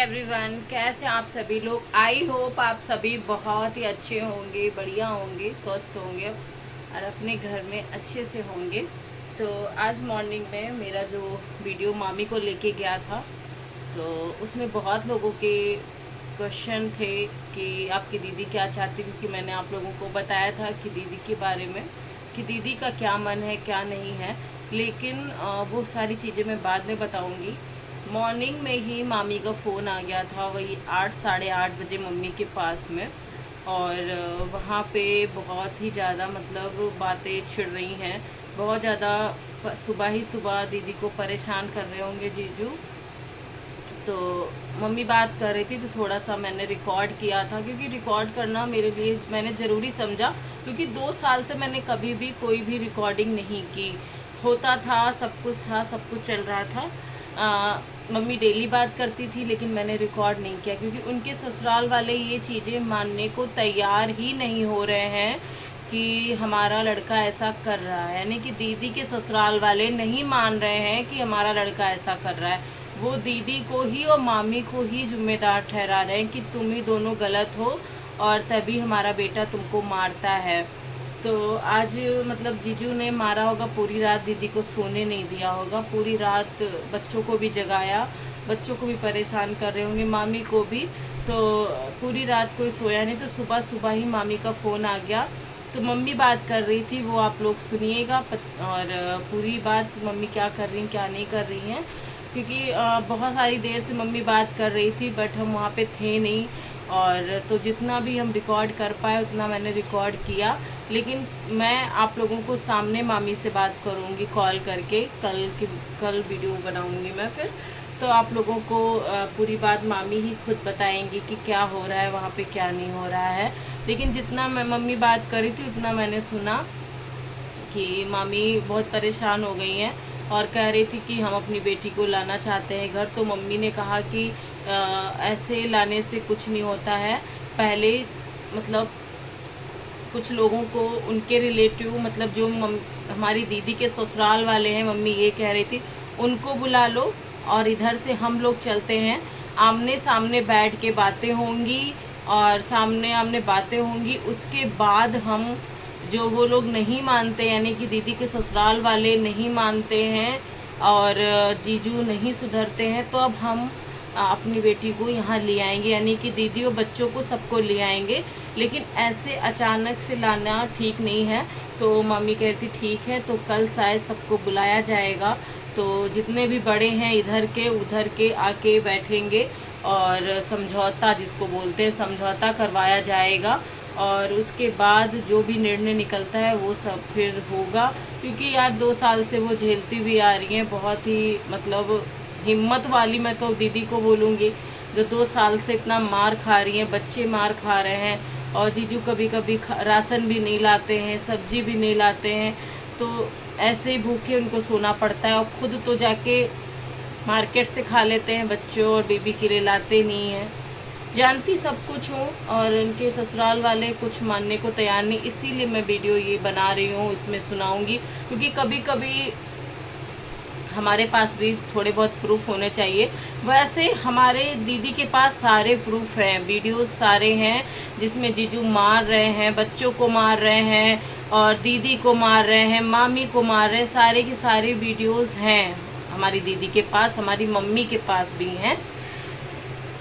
Everyone, कैसे आप सभी लोग। आई होप आप सभी बहुत ही अच्छे होंगे, बढ़िया होंगे, स्वस्थ होंगे और अपने घर में अच्छे से होंगे। तो आज मॉर्निंग में मेरा जो वीडियो मामी को लेके गया था, तो उसमें बहुत लोगों के क्वेश्चन थे कि आपकी दीदी क्या चाहती, क्योंकि मैंने आप लोगों को बताया था कि दीदी के बारे में कि दीदी का क्या मन है क्या नहीं है। लेकिन वो सारी चीज़ें मैं बाद में बताऊंगी। मॉर्निंग में ही मामी का फ़ोन आ गया था, वही 8 साढ़े 8 बजे मम्मी के पास में। और वहाँ पे बहुत ही ज़्यादा मतलब बातें छिड़ रही हैं, बहुत ज़्यादा। सुबह ही सुबह दीदी को परेशान कर रहे होंगे जीजू। तो मम्मी बात कर रही थी तो थोड़ा सा मैंने रिकॉर्ड किया था, क्योंकि रिकॉर्ड करना मेरे लिए मैंने ज़रूरी समझा, क्योंकि 2 साल से मैंने कभी भी कोई भी रिकॉर्डिंग नहीं की। होता था, सब कुछ था, सब कुछ चल रहा था। मम्मी डेली बात करती थी, लेकिन मैंने रिकॉर्ड नहीं किया, क्योंकि उनके ससुराल वाले ये चीज़ें मानने को तैयार ही नहीं हो रहे हैं कि हमारा लड़का ऐसा कर रहा है। यानी कि दीदी के ससुराल वाले नहीं मान रहे हैं कि हमारा लड़का ऐसा कर रहा है। वो दीदी को ही और मामी को ही जिम्मेदार ठहरा रहे हैं कि तुम ही दोनों गलत हो और तभी हमारा बेटा तुमको मारता है। तो आज मतलब जीजू ने मारा होगा, पूरी रात दीदी को सोने नहीं दिया होगा, पूरी रात बच्चों को भी जगाया, बच्चों को भी परेशान कर रहे होंगे, मामी को भी। तो पूरी रात कोई सोया नहीं। तो सुबह सुबह ही मामी का फ़ोन आ गया, तो मम्मी बात कर रही थी, वो आप लोग सुनिएगा। और पूरी बात मम्मी क्या कर रही हैं क्या नहीं कर रही हैं, क्योंकि बहुत सारी देर से मम्मी बात कर रही थी, बट हम वहाँ पे थे नहीं। और तो जितना भी हम रिकॉर्ड कर पाए उतना मैंने रिकॉर्ड किया। लेकिन मैं आप लोगों को सामने मामी से बात करूँगी कॉल करके, कल वीडियो बनाऊँगी मैं फिर। तो आप लोगों को पूरी बात मामी ही खुद बताएंगी कि क्या हो रहा है वहाँ पे, क्या नहीं हो रहा है। लेकिन जितना मैं मम्मी बात कर रही थी उतना मैंने सुना कि मामी बहुत परेशान हो गई हैं और कह रही थी कि हम अपनी बेटी को लाना चाहते हैं घर। तो मम्मी ने कहा कि ऐसे लाने से कुछ नहीं होता है। पहले मतलब कुछ लोगों को उनके रिलेटिव, मतलब जो हमारी दीदी के ससुराल वाले हैं, मम्मी ये कह रही थी, उनको बुला लो और इधर से हम लोग चलते हैं। आमने सामने बैठ के बातें होंगी और सामने आमने बातें होंगी। उसके बाद हम, जो वो लोग नहीं मानते, यानी कि दीदी के ससुराल वाले नहीं मानते हैं और जीजू नहीं सुधरते हैं, तो अब हम अपनी बेटी को यहाँ ले आएंगे, यानी कि दीदी और बच्चों को सबको ले आएंगे। लेकिन ऐसे अचानक से लाना ठीक नहीं है। तो मम्मी कहती ठीक है, तो कल शायद सबको बुलाया जाएगा। तो जितने भी बड़े हैं इधर के उधर के आके बैठेंगे और समझौता, जिसको बोलते हैं, समझौता करवाया जाएगा। और उसके बाद जो भी निर्णय निकलता है वो सब फिर होगा। क्योंकि यार 2 साल से वो झेलती भी आ रही हैं, बहुत ही मतलब हिम्मत वाली मैं तो दीदी को बोलूँगी, जो 2 साल से इतना मार खा रही हैं, बच्चे मार खा रहे हैं और जीजू कभी कभी राशन भी नहीं लाते हैं, सब्जी भी नहीं लाते हैं। तो ऐसे ही भूखे उनको सोना पड़ता है और खुद तो जाके मार्केट से खा लेते हैं, बच्चों और बेबी के लिए लाते नहीं हैं। जानती सब कुछ हूँ और उनके ससुराल वाले कुछ मानने को तैयार नहीं, इसीलिए मैं वीडियो ये बना रही हूँ, इसमें सुनाऊंगी। क्योंकि कभी कभी हमारे पास भी थोड़े बहुत प्रूफ होने चाहिए। वैसे हमारे दीदी के पास सारे प्रूफ हैं, वीडियोस सारे हैं, जिसमें जीजू मार रहे हैं, बच्चों को मार रहे हैं और दीदी को मार रहे हैं, मामी को मार रहे हैं। सारे की सारी वीडियोस हैं हमारी दीदी के पास, हमारी मम्मी के पास भी हैं।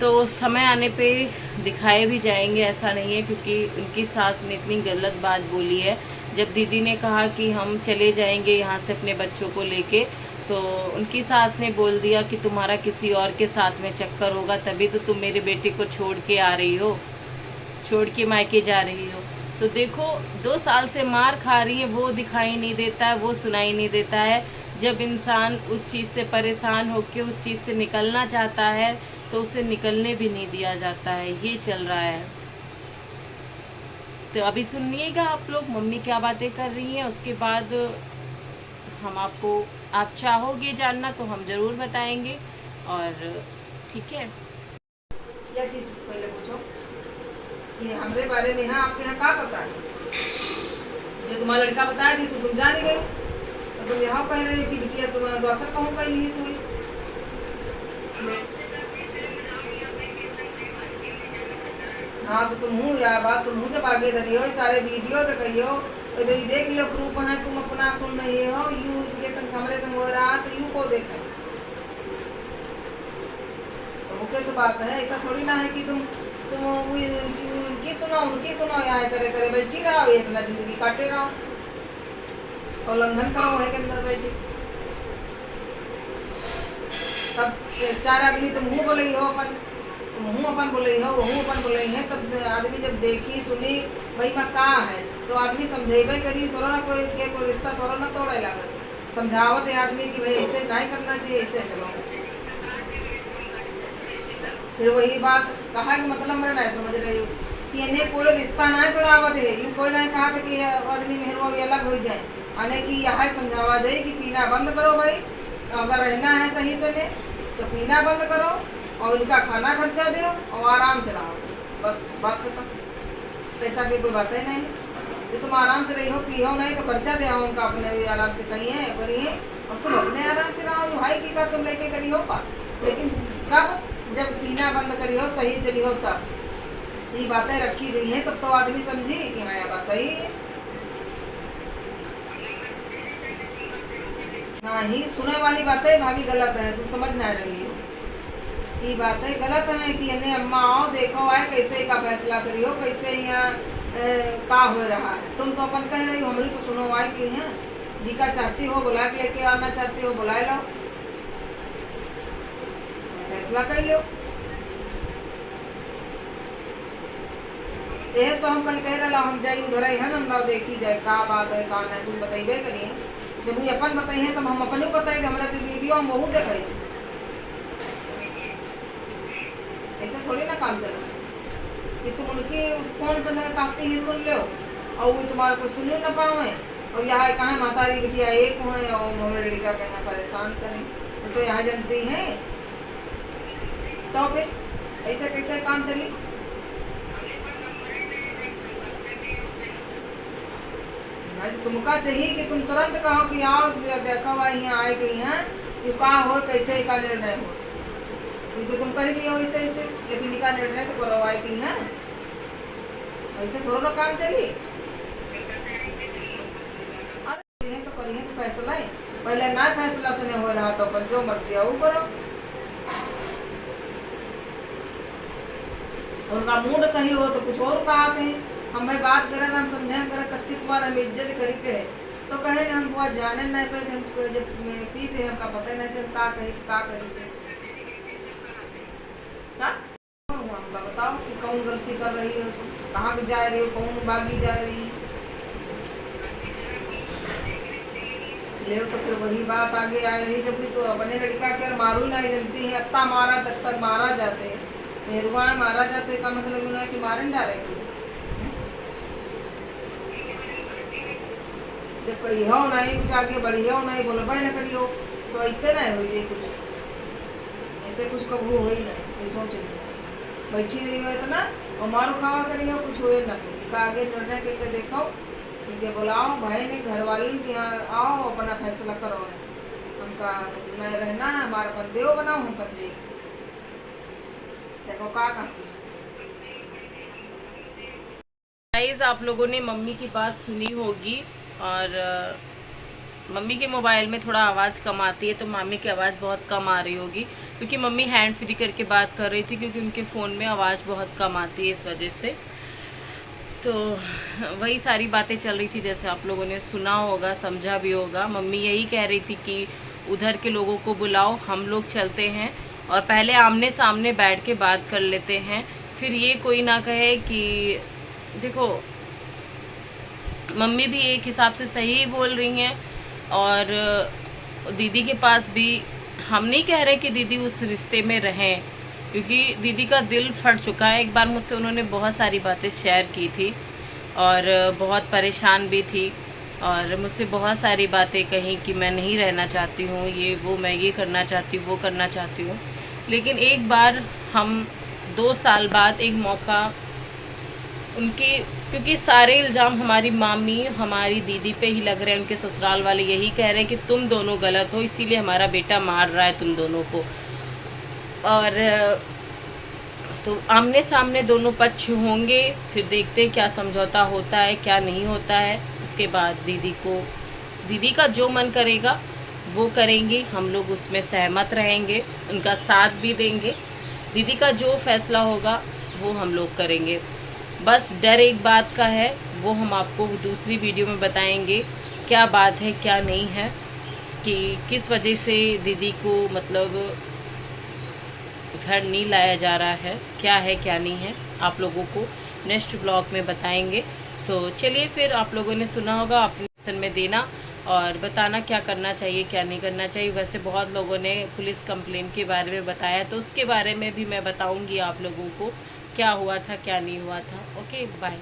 तो समय आने पे दिखाए भी जाएंगे, ऐसा नहीं है। क्योंकि उनकी सास ने इतनी गलत बात बोली है। जब दीदी ने कहा कि हम चले जाएंगे यहाँ से अपने बच्चों को लेके, तो उनकी सास ने बोल दिया कि तुम्हारा किसी और के साथ में चक्कर होगा, तभी तो तुम मेरे बेटे को छोड़ के आ रही हो, छोड़ के मायके जा रही हो। तो देखो 2 साल से मार खा रही है, वो दिखाई नहीं देता है, वो सुनाई नहीं देता है। जब इंसान उस चीज़ से परेशान होकर उस चीज़ से निकलना चाहता है तो उसे निकलने भी नहीं दिया जाता है। ये चल रहा है। तो अभी सुनिएगा आप लोग मम्मी क्या बातें कर रही हैं, उसके बाद हम आपको, आप चाहोगे जानना तो हम ज़रूर बताएंगे। और ठीक है, क्या चीज पहले पूछो कि हमरे बारे में है, आपके यहाँ का पता है? जो तुम्हारा लड़का बताया थी सो तुम जान गए, तो तुम यहाँ कह रहे हो कि बिटिया तुम दोसर कहूँ कह लिए सोई। हाँ तो तुम हूँ या बात तुम हूँ जब आगे धरी हो सारे वीडियो देखियो तो ये देख लो प्रूफ है तुम अपना सुन रही हो यू के संग हमरे संग हो रहा तो यू को देखे तो मुख्य तो बात है ऐसा थोड़ी ना है कि तुम उनकी सुनो यहाँ करे करे बैठी रहो इतना जिंदगी काटे रहो और उल्लंघन करो है के अंदर बैठी तब चार आदमी तुम हूँ बोले हो अपन तुम हूँ अपन बोले हो वो हूँ अपन बोले हैं तब आदमी जब देखी सुनी भाई मैं कहाँ है तो आदमी समझेबे करी थोड़ा ना कोई रिश्ता थोड़ा ना तोड़े लागत समझावत है आदमी कि भाई ऐसे नहीं करना चाहिए ऐसे चलो फिर वही बात कहा कि मतलब मेरा नहीं समझ रही हूँ कि इन्हें कोई रिश्ता नहीं तोड़ावत है यूँ कोई नहीं कहा था कि आदमी मेहरवा अलग हो जाए आने की यहाँ समझावा जाए कि पीना बंद करो भाई अगर रहना है सही से ने तो पीना बंद करो और उनका खाना खर्चा दो और आराम से रहो बस बात खत्म पैसा की कोई बात ही नहीं कि तुम आराम से रही हो पी हो नहीं तो खर्चा दे उनका अपने भी आराम से कहीं है करिए और तुम अपने आराम से रहो जो हाई की का तुम लेके करी हो पा लेकिन कब जब पीना बंद करी हो सही चली हो तब ये बातें रखी गई हैं तब तो आदमी समझी कि हाँ ये बात सही है ना ही सुने वाली बातें भाभी गलत है तुम समझ ना रही हो ये बातें गलत है कि इन्हें अम्मा आओ देखो आए कैसे का फैसला करियो कैसे यहाँ का हो रहा है तुम तो अपन कह रही हो हमारी तो सुनो आए कि हैं जी का चाहती हो बुला के लेके आना चाहती हो बुला लो फैसला कर लो तेज तो हम कल कह रहा हम जाई उधर है ना देखी जाए का बात है का नहीं तुम बताइबे करिए जब वो अपन बताइए तब हम अपने बताए हमारा जो वीडियो हम वही देखे ऐसे थोड़ी ना काम चल रहा है कि तुम उनकी फोन से न कहती ही सुन लो और वो तुम्हारे को सुन ना पावे और यहाँ कहाँ मातारी बिटिया एक है और हमारे लड़का के यहाँ परेशान करें तो यहाँ जनती हैं तो फिर ऐसे कैसे काम चली तुमका चाहिए कि तुम तुरंत कहो कि आओ देखो यहाँ आए गई हैं तू कहाँ हो कैसे का निर्णय हो तो तुम कर गई हो ऐसे ऐसे लेकिन इनका निर्णय तो करो आए गई हैं ऐसे थोड़ा ना काम चली तो करिए तो फैसला है पहले ना फैसला से नहीं हो रहा तो अपन जो मर्जी है वो करो उनका मूड सही हो तो कुछ और कहते हैं हम भाई बात करें हम समझे करें कत्ती तुम्हारा हम इज्जत करके है तो कहे ना हम बुआ जाने नहीं पाए हम जब पीते हैं हमका पता ही नहीं चल का कही का करी हमका बताओ कि कौन गलती कर रही हो कहाँ के जा रही हो कौन भागी जा रही ले तो फिर वही बात आगे आ रही जब तो अपने लड़का के मारू नहीं जनती है अत्ता मारा जब तक मारा जाते हैं नेहरुआ मारा जाते का मतलब उन्हें कि मारन डालेंगे जब करियो नहीं कुछ आगे बढ़ियो नहीं बोलबे न करियो तो ऐसे नहीं हो ये कुछ ऐसे कुछ कबू हो ही नहीं ये सोच बैठी रही हो इतना और मारो खावा करियो कुछ हो ना तो आगे निर्णय करके देखो उनके बुलाओ भाई ने घर वाले के यहाँ आओ अपना फैसला करो हमका नहीं रहना है हमारा बंदे बनाओ हम बंदे देखो क्या कहती गाइस आप लोगों ने मम्मी की बात सुनी होगी और मम्मी के मोबाइल में थोड़ा आवाज़ कम आती है तो मामी की आवाज़ बहुत कम आ रही होगी क्योंकि मम्मी हैंड फ्री करके बात कर रही थी क्योंकि उनके फ़ोन में आवाज़ बहुत कम आती है इस वजह से तो वही सारी बातें चल रही थी जैसे आप लोगों ने सुना होगा समझा भी होगा। मम्मी यही कह रही थी कि उधर के लोगों को बुलाओ हम लोग चलते हैं और पहले आमने सामने बैठ के बात कर लेते हैं फिर ये कोई ना कहे कि देखो मम्मी भी एक हिसाब से सही बोल रही हैं और दीदी के पास भी हम नहीं कह रहे कि दीदी उस रिश्ते में रहें क्योंकि दीदी का दिल फट चुका है। एक बार मुझसे उन्होंने बहुत सारी बातें शेयर की थी और बहुत परेशान भी थी और मुझसे बहुत सारी बातें कही कि मैं नहीं रहना चाहती हूँ ये वो मैं ये करना चाहती हूँ वो करना चाहती हूँ। लेकिन एक बार हम 2 साल बाद एक मौका उनके क्योंकि सारे इल्ज़ाम हमारी मामी हमारी दीदी पे ही लग रहे हैं। उनके ससुराल वाले यही कह रहे हैं कि तुम दोनों गलत हो इसीलिए हमारा बेटा मार रहा है तुम दोनों को। और तो आमने सामने दोनों पक्ष होंगे, फिर देखते हैं क्या समझौता होता है क्या नहीं होता है। उसके बाद दीदी का जो मन करेगा वो करेंगी, हम लोग उसमें सहमत रहेंगे, उनका साथ भी देंगे। दीदी का जो फैसला होगा वो हम लोग करेंगे। बस डर एक बात का है, वो हम आपको दूसरी वीडियो में बताएंगे क्या बात है क्या नहीं है, कि किस वजह से दीदी को मतलब घर नहीं लाया जा रहा है, क्या है क्या नहीं है, आप लोगों को नेक्स्ट ब्लॉग में बताएंगे। तो चलिए फिर, आप लोगों ने सुना होगा, अपने ऑप्शन में देना और बताना क्या करना चाहिए क्या नहीं करना चाहिए। वैसे बहुत लोगों ने पुलिस कंप्लेन के बारे में बताया, तो उसके बारे में भी मैं बताऊंगी आप लोगों को क्या हुआ था क्या नहीं हुआ था। Okay, bye.